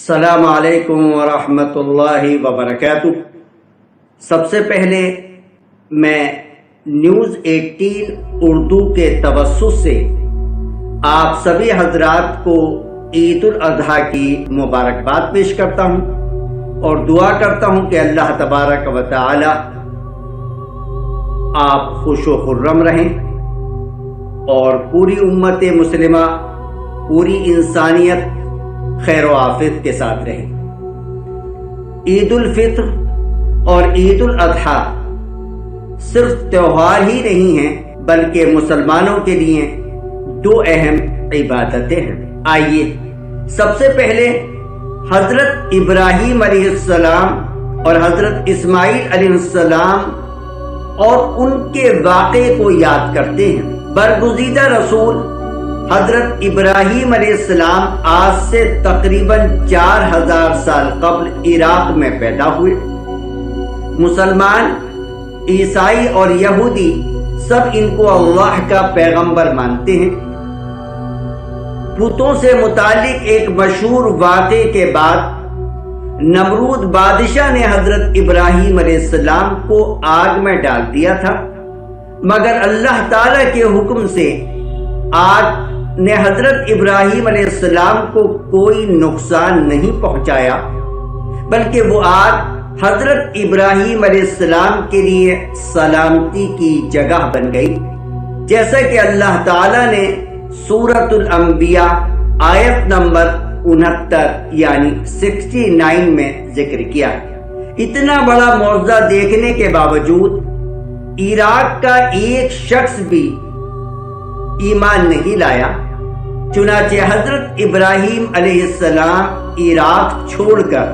السلام علیکم ورحمۃ اللہ وبرکاتہ۔ سب سے پہلے میں نیوز 18 اردو کے توسط سے آپ سبھی حضرات کو عید الاضحیٰ کی مبارکباد پیش کرتا ہوں اور دعا کرتا ہوں کہ اللہ تبارک و تعالی آپ خوش و خرم رہیں اور پوری امت مسلمہ، پوری انسانیت خیر و عافیت کے ساتھ رہے۔ عید الفطر اور عید الاضحیٰ صرف تہوار ہی نہیں ہیں بلکہ مسلمانوں کے لیے دو اہم عبادتیں ہیں۔ آئیے سب سے پہلے حضرت ابراہیم علیہ السلام اور حضرت اسماعیل علیہ السلام اور ان کے واقعے کو یاد کرتے ہیں۔ برگزیدہ رسول حضرت ابراہیم علیہ السلام آج سے تقریباً 4000 سال قبل عراق میں پیدا ہوئے۔ مسلمان، عیسائی اور یہودی سب ان کو اللہ کا پیغمبر مانتے ہیں۔ بتوں سے متعلق ایک مشہور واقعے کے بعد نمرود بادشاہ نے حضرت ابراہیم علیہ السلام کو آگ میں ڈال دیا تھا، مگر اللہ تعالی کے حکم سے آگ نے حضرت ابراہیم علیہ السلام کو کوئی نقصان نہیں پہنچایا، بلکہ وہ آگ حضرت ابراہیم علیہ السلام کے لیے سلامتی کی جگہ بن گئی، جیسا کہ اللہ تعالیٰ نے سورۃ الانبیاء آیت نمبر 69 یعنی 69 میں ذکر کیا۔ اتنا بڑا معجزہ دیکھنے کے باوجود عراق کا ایک شخص بھی ایمان نہیں لایا، چنانچہ حضرت ابراہیم علیہ السلام عراق چھوڑ کر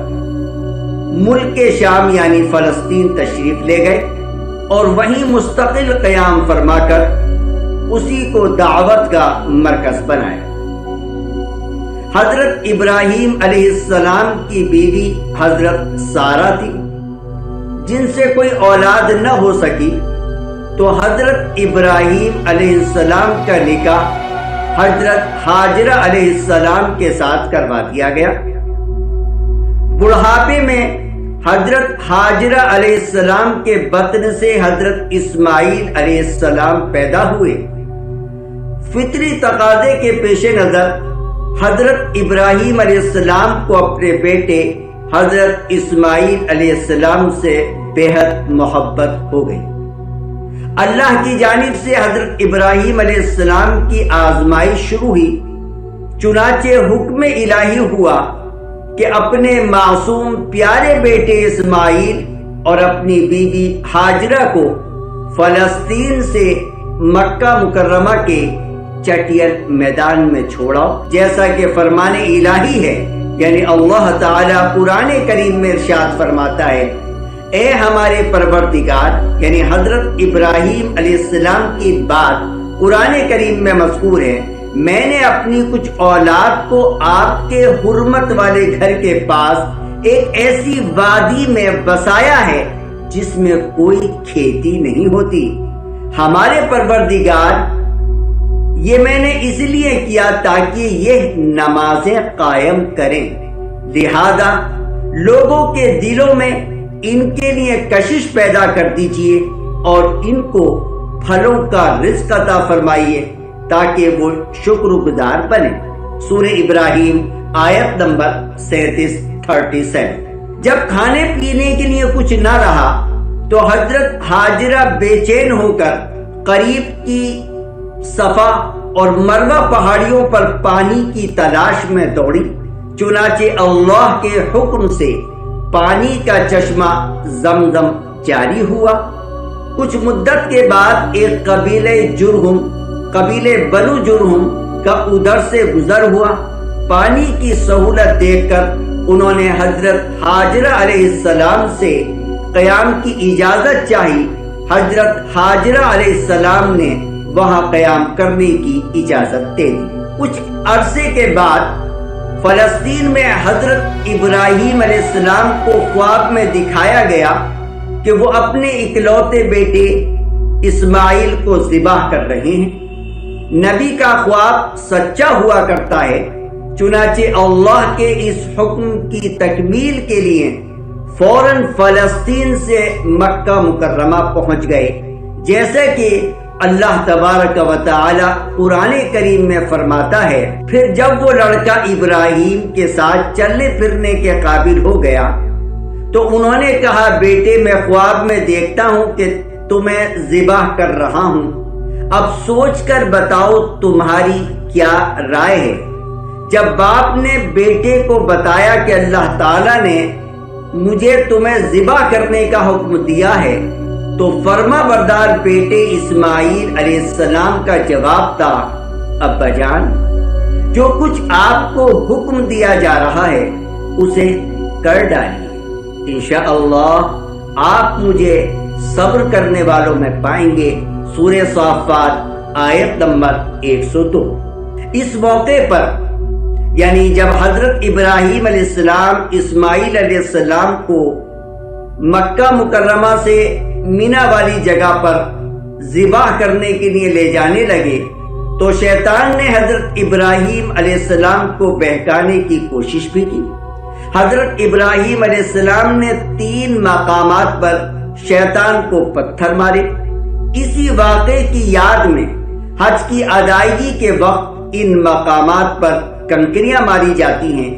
ملک شام یعنی فلسطین تشریف لے گئے اور وہیں مستقل قیام فرما کر اسی کو دعوت کا مرکز بنایا۔ حضرت ابراہیم علیہ السلام کی بیوی حضرت سارہ تھی، جن سے کوئی اولاد نہ ہو سکی، تو حضرت ابراہیم علیہ السلام کا نکاح حضرت ہاجرہ علیہ السلام کے ساتھ کروا دیا گیا۔ بڑھاپے میں حضرت ہاجرہ علیہ السلام کے بطن سے حضرت اسماعیل علیہ السلام پیدا ہوئے۔ فطری تقاضے کے پیش نظر حضرت ابراہیم علیہ السلام کو اپنے بیٹے حضرت اسماعیل علیہ السلام سے بے حد محبت ہو گئی۔ اللہ کی جانب سے حضرت ابراہیم علیہ السلام کی آزمائش شروع ہوئی، چنانچہ حکم الہی ہوا کہ اپنے معصوم پیارے بیٹے اسماعیل اور اپنی بیوی ہاجرہ کو فلسطین سے مکہ مکرمہ کے چٹیل میدان میں چھوڑاؤ، جیسا کہ فرمان الہی ہے۔ یعنی اللہ تعالیٰ قرآن کریم میں ارشاد فرماتا ہے، اے ہمارے پروردگار، یعنی حضرت ابراہیم علیہ السلام کی بات قرآن کریم میں مذکور ہے، میں نے اپنی کچھ اولاد کو آپ کے حرمت والے گھر کے پاس ایک ایسی وادی میں بسایا ہے جس میں کوئی کھیتی نہیں ہوتی۔ ہمارے پروردگار، یہ میں نے اس لیے کیا تاکہ یہ نمازیں قائم کریں، لہذا لوگوں کے دلوں میں ان کے لیے کشش پیدا کر دیجئے اور ان کو پھلوں کا رزق عطا فرمائیے تاکہ وہ شکر گزار بنے۔ سورہ ابراہیم آیت نمبر 37۔ جب کھانے پینے کے لیے کچھ نہ رہا تو حضرت ہاجرہ بے چین ہو کر قریب کی صفا اور مروہ پہاڑیوں پر پانی کی تلاش میں دوڑی، چنانچہ اللہ کے حکم سے پانی کا چشمہ زمزم جاری ہوا۔ کچھ مدت کے بعد ایک قبیلے بنو جرہم کا ادھر سے گزر ہوا۔ پانی کی سہولت دیکھ کر انہوں نے حضرت ہاجرہ علیہ السلام سے قیام کی اجازت چاہی۔ حضرت ہاجرہ علیہ السلام نے وہاں قیام کرنے کی اجازت دے دی۔ کچھ عرصے کے بعد فلسطین میں حضرت ابراہیم علیہ السلام کو خواب میں دکھایا گیا کہ وہ اپنے اکلوتے بیٹے اسماعیل کو ذبح کر رہے ہیں۔ نبی کا خواب سچا ہوا کرتا ہے، چنانچہ اللہ کے اس حکم کی تکمیل کے لیے فوراً فلسطین سے مکہ مکرمہ پہنچ گئے، جیسا کہ اللہ تبارک و تعالی قرآن کریم میں فرماتا ہے، پھر جب وہ لڑکا ابراہیم کے ساتھ چلنے پھرنے کے قابل ہو گیا تو انہوں نے کہا، بیٹے میں خواب میں دیکھتا ہوں کہ تمہیں ذبح کر رہا ہوں، اب سوچ کر بتاؤ تمہاری کیا رائے ہے۔ جب باپ نے بیٹے کو بتایا کہ اللہ تعالیٰ نے مجھے تمہیں ذبح کرنے کا حکم دیا ہے، تو فرما بردار بیٹے اسماعیل علیہ السلام کا جواب تھا، ابا جان، جو کچھ آپ کو حکم دیا جا رہا ہے اسے کر ڈالیے، انشاءاللہ آپ مجھے صبر کرنے والوں میں پائیں گے۔ سورہ صافات آیت نمبر 102۔ اس موقع پر یعنی جب حضرت ابراہیم علیہ السلام اسماعیل علیہ السلام کو مکہ مکرمہ سے مینا والی جگہ پر ذبح کرنے کے لیے لے جانے لگے تو شیطان نے حضرت ابراہیم علیہ السلام کو بہکانے کی کوشش بھی کی۔ حضرت ابراہیم علیہ السلام نے 3 مقامات پر شیطان کو پتھر مارے۔ اسی واقعے کی یاد میں حج کی ادائیگی کے وقت ان مقامات پر کنکریاں ماری جاتی ہیں۔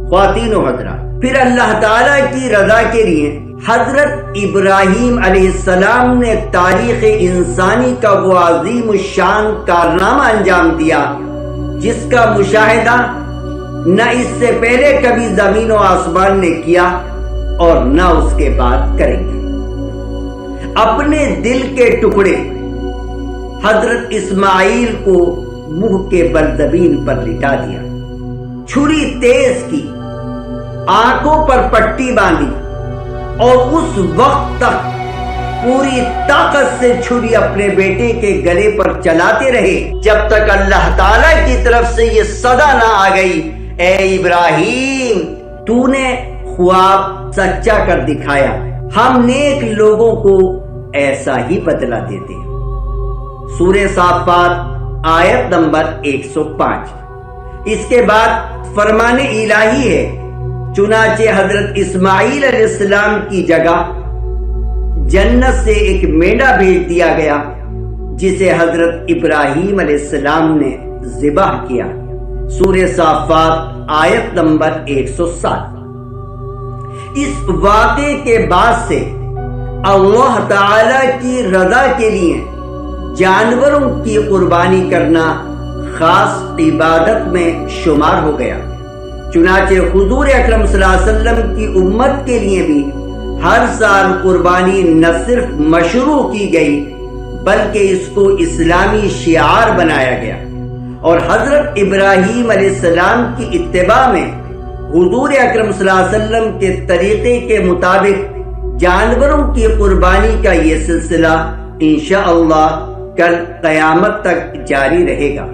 خواتین و حضرات، پھر اللہ تعالیٰ کی رضا کے لیے حضرت ابراہیم علیہ السلام نے تاریخ انسانی کا وہ عظیم الشان کارنامہ انجام دیا جس کا مشاہدہ نہ اس سے پہلے کبھی زمین و آسمان نے کیا اور نہ اس کے بعد کریں گے۔ اپنے دل کے ٹکڑے حضرت اسماعیل کو منہ کے بل زمین پر لٹا دیا، چھری تیز کی، آنکھوں پر پٹی باندھی اور اس وقت تک پوری طاقت سے چھری اپنے بیٹے کے گلے پر چلاتے رہے جب تک اللہ تعالیٰ کی طرف سے یہ صدا نہ آ گئی، اے ابراہیم، تو نے خواب سچا کر دکھایا، ہم نیک لوگوں کو ایسا ہی بدلہ دیتے ہیں۔ سورہ صافات آیت نمبر 105۔ اس کے بعد فرمان الہی ہے، چنانچہ حضرت اسماعیل علیہ السلام کی جگہ جنت سے ایک مینڈا بھیج دیا گیا جسے حضرت ابراہیم علیہ السلام نے ذبح کیا۔ سورہ صافات آیت نمبر 107۔ اس واقعے کے بعد سے اللہ تعالی کی رضا کے لیے جانوروں کی قربانی کرنا خاص عبادت میں شمار ہو گیا۔ چنانچہ حضور اکرم صلی اللہ علیہ وسلم کی امت کے لیے بھی ہر سال قربانی نہ صرف مشروع کی گئی بلکہ اس کو اسلامی شعار بنایا گیا، اور حضرت ابراہیم علیہ السلام کی اتباع میں حضور اکرم صلی اللہ علیہ وسلم کے طریقے کے مطابق جانوروں کی قربانی کا یہ سلسلہ انشاءاللہ کل قیامت تک جاری رہے گا۔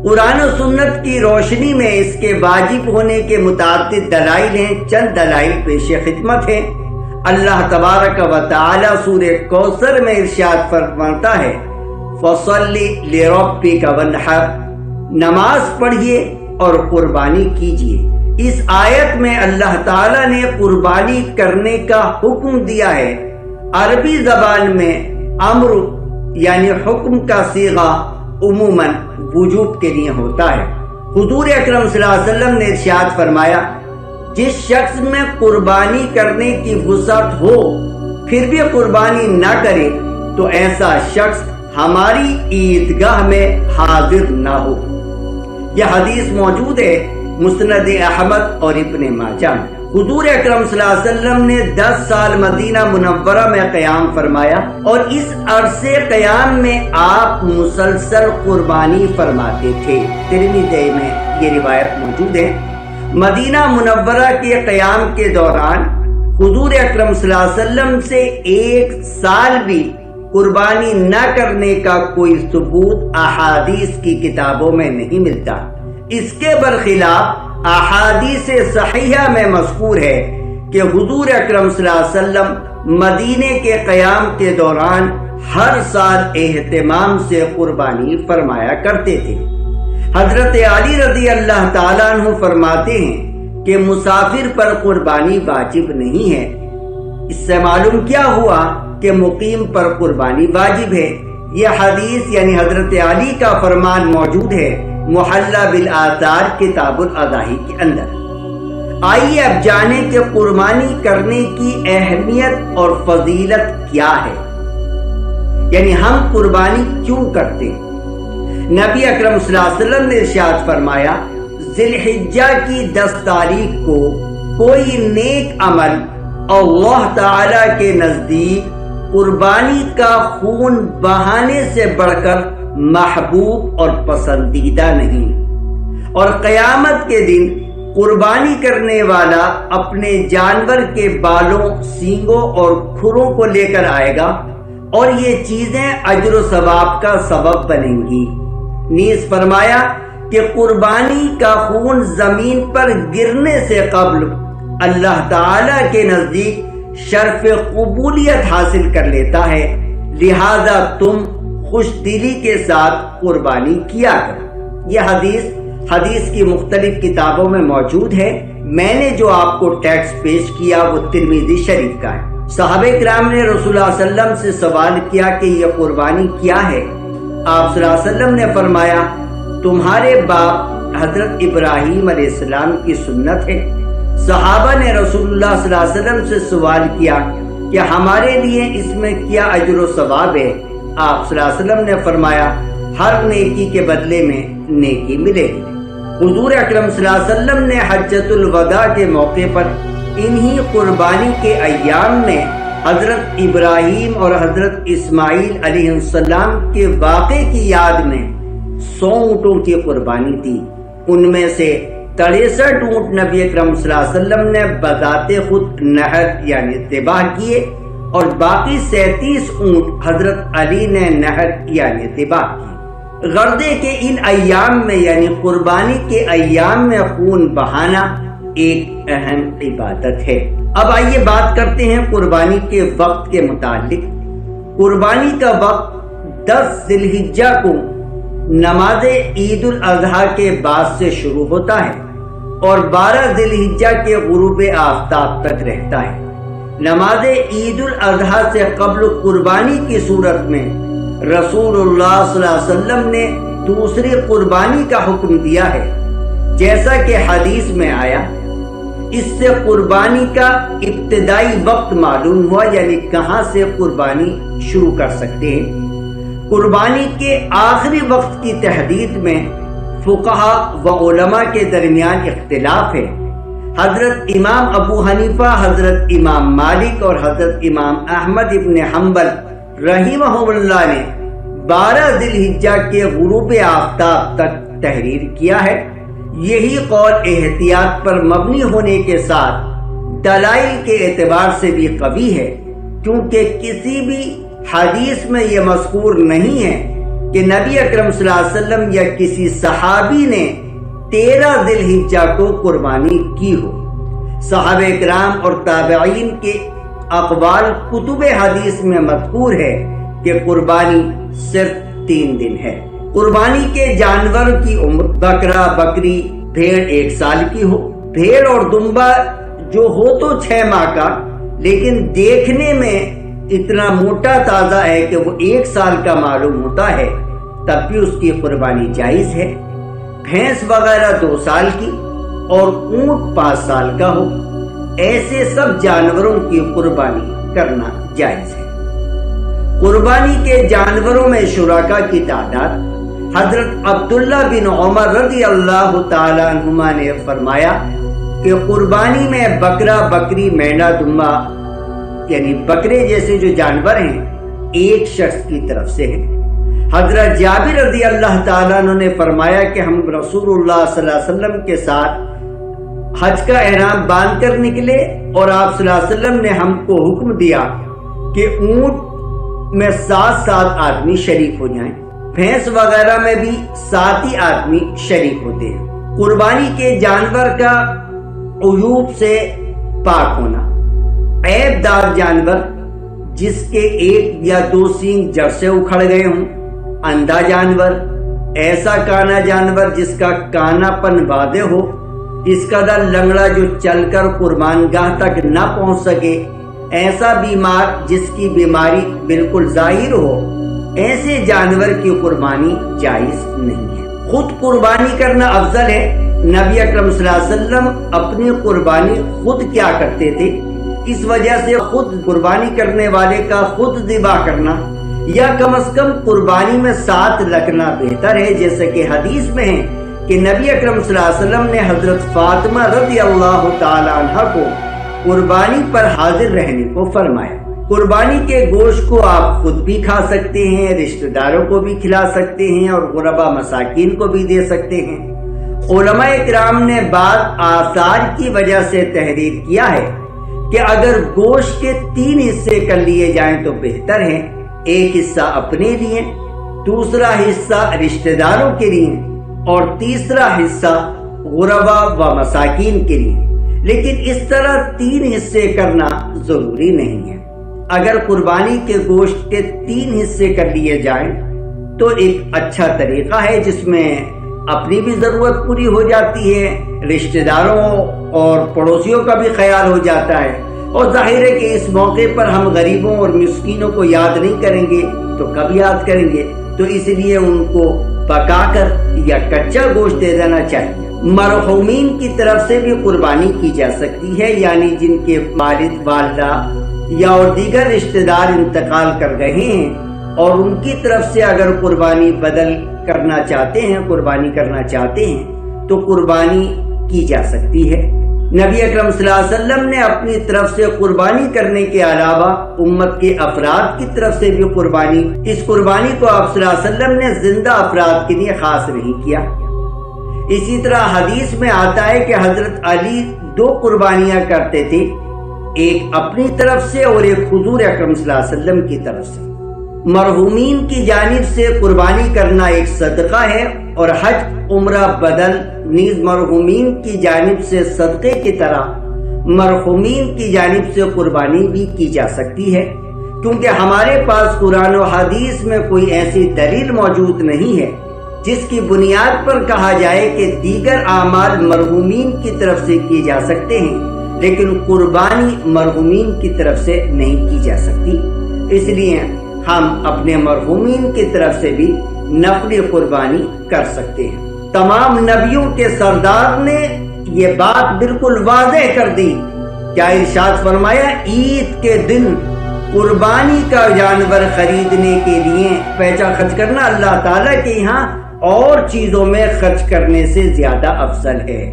قرآن و سنت کی روشنی میں اس کے واجب ہونے کے متعدد دلائل ہیں، چند دلائل پیش خدمت ہیں۔ اللہ تبارک و تعالی سورہ کوثر میں ارشاد فرماتا ہے، فَصَلِّ لِرَبِّكَ وَانْحَرْ، نماز پڑھیے اور قربانی کیجیے۔ اس آیت میں اللہ تعالیٰ نے قربانی کرنے کا حکم دیا ہے۔ عربی زبان میں امر یعنی حکم کا صیغہ عموماً وجوب کے لیے ہوتا ہے۔ حضور اکرم صلی اللہ علیہ وسلم نے ارشاد فرمایا، جس شخص میں قربانی کرنے کی وسعت ہو پھر بھی قربانی نہ کرے تو ایسا شخص ہماری عیدگاہ میں حاضر نہ ہو۔ یہ حدیث موجود ہے مسند احمد اور ابن ماجہ میں۔ حضور اکرم صلی اللہ علیہ وسلم نے 10 سال مدینہ منورہ میں قیام فرمایا اور اس عرصے قیام میں آپ مسلسل قربانی فرماتے تھے۔ ترمذی میں یہ روایت موجود ہے۔ مدینہ منورہ کے قیام کے دوران حضور اکرم صلی اللہ علیہ وسلم سے 1 سال بھی قربانی نہ کرنے کا کوئی ثبوت احادیث کی کتابوں میں نہیں ملتا۔ اس کے برخلاف احادیث صحیحہ میں مذکور ہے کہ حضور اکرم صلی اللہ علیہ وسلم مدینے کے قیام کے دوران ہر سال اہتمام سے قربانی فرمایا کرتے تھے۔ حضرت علی رضی اللہ تعالیٰ عنہ فرماتے ہیں کہ مسافر پر قربانی واجب نہیں ہے۔ اس سے معلوم کیا ہوا کہ مقیم پر قربانی واجب ہے۔ یہ حدیث یعنی حضرت علی کا فرمان موجود ہے محلہ بالآثار کتاب الاضاحی کے اندر۔ آئیے اب جانیں کہ قربانی کرنے کی اہمیت اور فضیلت کیا ہے، یعنی ہم قربانی کیوں کرتے ہیں۔ نبی اکرم صلی اللہ علیہ وسلم نے ارشاد فرمایا، ذی الحجہ کی 10 تاریخ کو کوئی نیک عمل اللہ تعالی کے نزدیک قربانی کا خون بہانے سے بڑھ کر محبوب اور پسندیدہ نہیں، اور قیامت کے دن قربانی کرنے والا اپنے جانور کے بالوں، سینگوں اور کھروں کو لے کر آئے گا، اور یہ چیزیں اجر و ثواب کا سبب بنیں گی۔ نیز فرمایا کہ قربانی کا خون زمین پر گرنے سے قبل اللہ تعالی کے نزدیک شرف قبولیت حاصل کر لیتا ہے، لہذا تم خوش دلی کے ساتھ قربانی کیا کرو۔ یہ حدیث کی مختلف کتابوں میں موجود ہے۔ میں نے جو آپ کو ٹیکسٹ پیش کیا وہ ترمذی شریف کا ہے۔ صحابہ کرام نے رسول اللہ صلی اللہ علیہ وسلم سے سوال کیا کہ یہ قربانی کیا ہے؟ آپ صلی اللہ علیہ وسلم نے فرمایا، تمہارے باپ حضرت ابراہیم علیہ السلام کی سنت ہے۔ صحابہ نے رسول اللہ صلی اللہ علیہ وسلم سے سوال کیا کہ ہمارے لیے اس میں کیا اجر و ثواب ہے؟ آپ صلی اللہ علیہ وسلم نے فرمایا، ہر نیکی کے بدلے میں نیکی ملے گی۔ حضور اکرم صلی اللہ علیہ وسلم نے حجۃ الوداع کے موقع پر انہی قربانی کے ایام میں حضرت ابراہیم اور حضرت اسماعیل علیہ السلام کے واقعے کی یاد میں 100 اونٹوں کی قربانی دی۔ ان میں سے 63 اونٹ نبی اکرم صلی اللہ علیہ وسلم نے بذات خود نحر یعنی ذبح کیے، اور باقی 37 اونٹ حضرت علی نے نحر یعنی ذبح کیے۔ غرضے کے ان ایام میں یعنی قربانی کے ایام میں خون بہانا ایک اہم عبادت ہے۔ اب آئیے بات کرتے ہیں قربانی کے وقت کے متعلق۔ قربانی کا وقت 10 ذی الحجہ کو نماز عید الاضحیٰ کے بعد سے شروع ہوتا ہے اور 12 ذی الحجہ کے غروب آفتاب تک رہتا ہے۔ نماز عید الاضحیٰ سے قبل قربانی کی صورت میں رسول اللہ صلی اللہ علیہ وسلم نے دوسری قربانی کا حکم دیا ہے، جیسا کہ حدیث میں آیا۔ اس سے قربانی کا ابتدائی وقت معلوم ہوا، یعنی کہاں سے قربانی شروع کر سکتے ہیں۔ قربانی کے آخری وقت کی تحدید میں فقہا و علماء کے درمیان اختلاف ہے۔ حضرت امام ابو حنیفہ، حضرت امام مالک اور حضرت امام احمد ابن حنبل رحمہ اللہ نے 12 ذی الحجہ کے غروب آفتاب تک تحریر کیا ہے۔ یہی قول احتیاط پر مبنی ہونے کے ساتھ دلائل کے اعتبار سے بھی قوی ہے، کیونکہ کسی بھی حدیث میں یہ مذکور نہیں ہے کہ نبی اکرم صلی اللہ علیہ وسلم یا کسی صحابی نے 13 ذی الحجہ کو قربانی کی ہو۔ صحابہ کرام اور تابعین کے اقوال کتب حدیث میں مذکور ہے کہ قربانی صرف 3 دن ہے۔ قربانی کے جانور کی عمر بکرا، بکری، بھیڑ 1 سال کی ہو۔ بھیڑ اور دمبا جو ہو تو 6 ماہ کا، لیکن دیکھنے میں اتنا موٹا تازہ ہے کہ وہ 1 سال کا معلوم ہوتا ہے، تب بھی اس کی قربانی جائز ہے۔ بھینس وغیرہ 2 سال کی اور اونٹ 5 سال کا ہو، ایسے سب جانوروں کی قربانی کرنا جائز ہے۔ قربانی کے جانوروں میں شرکا کی تعداد، حضرت عبداللہ بن عمر رضی اللہ تعالی عنہما نے فرمایا کہ قربانی میں بکرا، بکری، مینڈا، دمبا یعنی بکرے جیسے جو جانور ہیں 1 شخص کی طرف سے ہیں۔ حضرت جابر رضی اللہ تعالیٰ عنہ نے فرمایا کہ ہم رسول اللہ صلی اللہ علیہ وسلم کے ساتھ حج کا احرام باندھ کر نکلے، اور آپ صلی اللہ علیہ وسلم نے ہم کو حکم دیا کہ اونٹ میں 7 آدمی شریک ہو جائیں، بھینس وغیرہ میں بھی 7 ہی آدمی شریک ہوتے ہیں۔ قربانی کے جانور کا عیوب سے پاک ہونا، عیب دار جانور جس کے 1 یا 2 سینگ جڑ سے اکھڑ گئے ہوں، اندھا جانور، ایسا کانا جانور جس کا کانا پن واضح ہو، اس قدر لنگڑا جو چل کر قربان گاہ تک نہ پہنچ سکے، ایسا بیمار جس کی بیماری بالکل ظاہر ہو، ایسے جانور کی قربانی جائز نہیں ہے۔ خود قربانی کرنا افضل ہے۔ نبی اکرم صلی اللہ علیہ وسلم اپنی قربانی خود کیا کرتے تھے، اس وجہ سے خود قربانی کرنے والے کا خود ذبح کرنا یا کم از کم قربانی میں ساتھ لگنا بہتر ہے، جیسے کہ حدیث میں ہے کہ نبی اکرم صلی اللہ علیہ وسلم نے حضرت فاطمہ رضی اللہ تعالی عنہ کو قربانی پر حاضر رہنے کو فرمایا۔ قربانی کے گوشت کو آپ خود بھی کھا سکتے ہیں، رشتہ داروں کو بھی کھلا سکتے ہیں اور غربا مساکین کو بھی دے سکتے ہیں۔ علماء کرام نے بعض آثار کی وجہ سے تحریر کیا ہے کہ اگر گوشت کے 3 حصے کر لیے جائیں تو بہتر ہے، ایک حصہ اپنے لیے، دوسرا حصہ رشتہ داروں کے لیے اور تیسرا حصہ غربا و مساکین کے لیے، لیکن اس طرح 3 حصے کرنا ضروری نہیں ہے۔ اگر قربانی کے گوشت کے 3 حصے کر لیے جائیں تو ایک اچھا طریقہ ہے، جس میں اپنی بھی ضرورت پوری ہو جاتی ہے، رشتہ داروں اور پڑوسیوں کا بھی خیال ہو جاتا ہے، اور ظاہر ہے کہ اس موقع پر ہم غریبوں اور مسکینوں کو یاد نہیں کریں گے تو کب یاد کریں گے، تو اس لیے ان کو پکا کر یا کچا گوشت دے دینا چاہیے۔ مرحومین کی طرف سے بھی قربانی کی جا سکتی ہے، یعنی جن کے والد والدہ یا اور دیگر رشتہ دار انتقال کر رہے ہیں اور ان کی طرف سے اگر قربانی بدل کرنا چاہتے ہیں، قربانی کرنا چاہتے ہیں تو قربانی کی جا سکتی ہے۔ نبی اکرم صلی اللہ علیہ وسلم نے اپنی طرف سے قربانی کرنے کے علاوہ امت کے افراد کی طرف سے بھی قربانی، اس قربانی کو آپ صلی اللہ علیہ وسلم نے زندہ افراد کے لیے خاص نہیں کیا۔ اسی طرح حدیث میں آتا ہے کہ حضرت علی 2 قربانیاں کرتے تھے، ایک اپنی طرف سے اور ایک حضور اکرم صلی اللہ علیہ وسلم کی طرف سے۔ مرحومین کی جانب سے قربانی کرنا ایک صدقہ ہے، اور حج عمرہ بدل نیز مرحومین کی جانب سے صدقے کی طرح مرحومین کی جانب سے قربانی بھی کی جا سکتی ہے، کیونکہ ہمارے پاس قرآن و حدیث میں کوئی ایسی دلیل موجود نہیں ہے جس کی بنیاد پر کہا جائے کہ دیگر اعمال مرحومین کی طرف سے کیے جا سکتے ہیں لیکن قربانی مرحومین کی طرف سے نہیں کی جا سکتی۔ اس لیے ہم اپنے مرحومین کی طرف سے بھی نفلی قربانی کر سکتے ہیں۔ تمام نبیوں کے سردار نے یہ بات بالکل واضح کر دی، کیا ارشاد فرمایا، عید کے دن قربانی کا جانور خریدنے کے لیے پیسہ خرچ کرنا اللہ تعالیٰ کے یہاں اور چیزوں میں خرچ کرنے سے زیادہ افضل ہے۔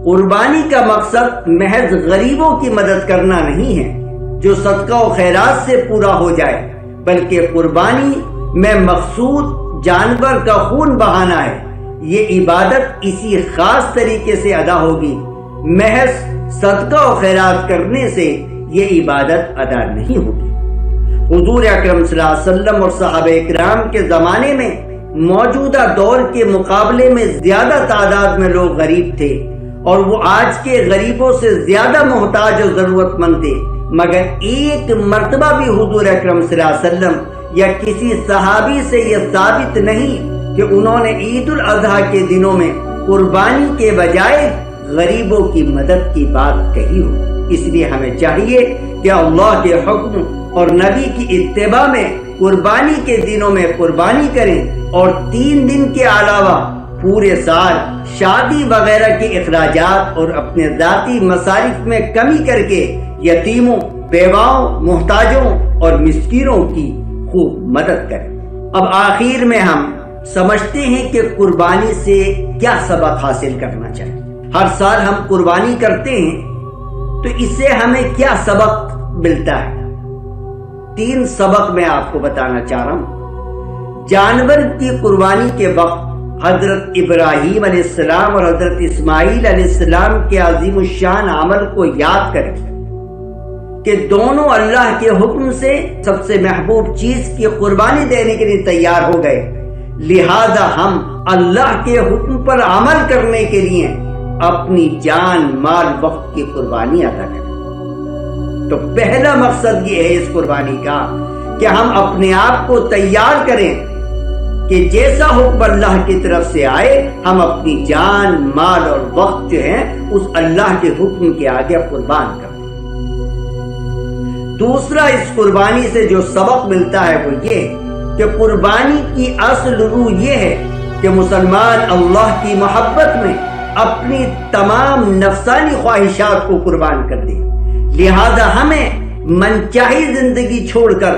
قربانی کا مقصد محض غریبوں کی مدد کرنا نہیں ہے جو صدقہ و خیرات سے پورا ہو جائے، بلکہ قربانی میں مقصود جانور کا خون بہانا ہے۔ یہ عبادت اسی خاص طریقے سے ادا ہوگی، محض صدقہ و خیرات کرنے سے یہ عبادت ادا نہیں ہوگی۔ حضور اکرم صلی اللہ علیہ وسلم اور صحابہ کرام کے زمانے میں موجودہ دور کے مقابلے میں زیادہ تعداد میں لوگ غریب تھے، اور وہ آج کے غریبوں سے زیادہ محتاج اور ضرورت مند تھے، مگر ایک مرتبہ بھی حضور اکرم صلی اللہ علیہ وسلم یا کسی صحابی سے یہ ثابت نہیں کہ انہوں نے عید الاضحیٰ کے دنوں میں قربانی کے بجائے غریبوں کی مدد کی بات کہی ہو۔ اس لیے ہمیں چاہیے کہ اللہ کے حکم اور نبی کی اتباع میں قربانی کے دنوں میں قربانی کریں، اور 3 دن کے علاوہ پورے سال شادی وغیرہ کے اخراجات اور اپنے ذاتی مصارف میں کمی کر کے یتیموں، بیواؤں، محتاجوں اور مسکینوں کی خوب مدد کریں۔ اب آخر میں ہم سمجھتے ہیں کہ قربانی سے کیا سبق حاصل کرنا چاہیے۔ ہر سال ہم قربانی کرتے ہیں تو اس سے ہمیں کیا سبق ملتا ہے؟ 3 سبق میں آپ کو بتانا چاہ رہا ہوں۔ جانور کی قربانی کے وقت حضرت ابراہیم علیہ السلام اور حضرت اسماعیل علیہ السلام کے عظیم الشان عمل کو یاد کریں کہ دونوں اللہ کے حکم سے سب سے محبوب چیز کی قربانی دینے کے لیے تیار ہو گئے، لہذا ہم اللہ کے حکم پر عمل کرنے کے لیے اپنی جان، مال، وقت کی قربانی ادا کریں۔ تو پہلا مقصد یہ ہے اس قربانی کا کہ ہم اپنے آپ کو تیار کریں کہ جیسا حکم اللہ کی طرف سے آئے ہم اپنی جان، مال اور وقت جو ہے اس اللہ کے حکم کے آگے قربان کر دیں۔ دوسرا اس قربانی سے جو سبق ملتا ہے وہ یہ کہ قربانی کی اصل روح یہ ہے کہ مسلمان اللہ کی محبت میں اپنی تمام نفسانی خواہشات کو قربان کر دے۔ لہذا ہمیں من چاہی زندگی چھوڑ کر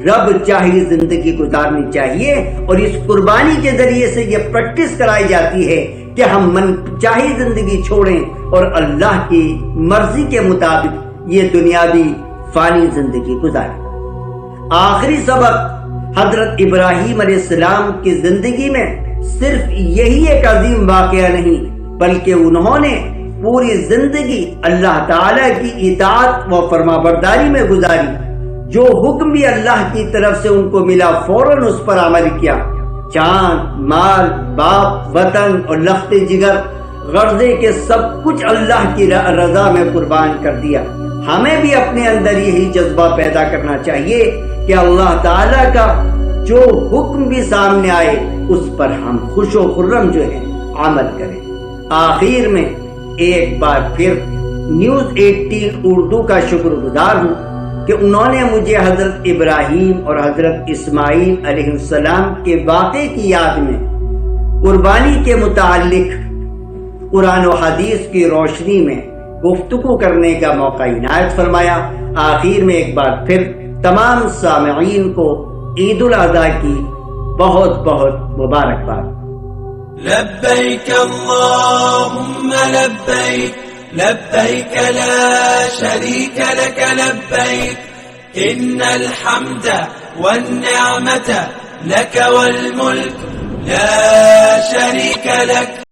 رب چاہی زندگی گزارنی چاہیے، اور اس قربانی کے ذریعے سے یہ پریکٹس کرائی جاتی ہے کہ ہم من چاہی زندگی چھوڑیں اور اللہ کی مرضی کے مطابق یہ دنیاوی فانی زندگی گزاریں۔ آخری سبق حضرت ابراہیم علیہ السلام کی زندگی میں صرف یہی ایک عظیم واقعہ نہیں بلکہ انہوں نے پوری زندگی اللہ تعالیٰ کی اطاعت و فرمانبرداری میں گزاری۔ جو حکم بھی اللہ کی طرف سے ان کو ملا فوراً اس پر عمل کیا۔ جان، مال، باپ، وطن اور لخت جگر غرضے کے سب کچھ اللہ کی رضا میں قربان کر دیا۔ ہمیں بھی اپنے اندر یہی جذبہ پیدا کرنا چاہیے کہ اللہ تعالیٰ کا جو حکم بھی سامنے آئے اس پر ہم خوش و خرم جو ہے عمل کریں۔ آخر میں ایک بار پھر نیوز 18 اردو کا شکر گزار ہوں کہ انہوں نے مجھے حضرت ابراہیم اور حضرت اسماعیل علیہ السلام کے واقعے کی یاد میں قربانی کے متعلق قرآن و حدیث کی روشنی میں گفتگو کرنے کا موقع عنایت فرمایا۔ آخر میں ایک بار پھر تمام سامعین کو عید الاضحیٰ کی بہت بہت مبارکباد۔ لبیک اللہم لبیک لبیک لا شریک لک لبیک ان الحمد والنعمت لک والملک لا شریک لک۔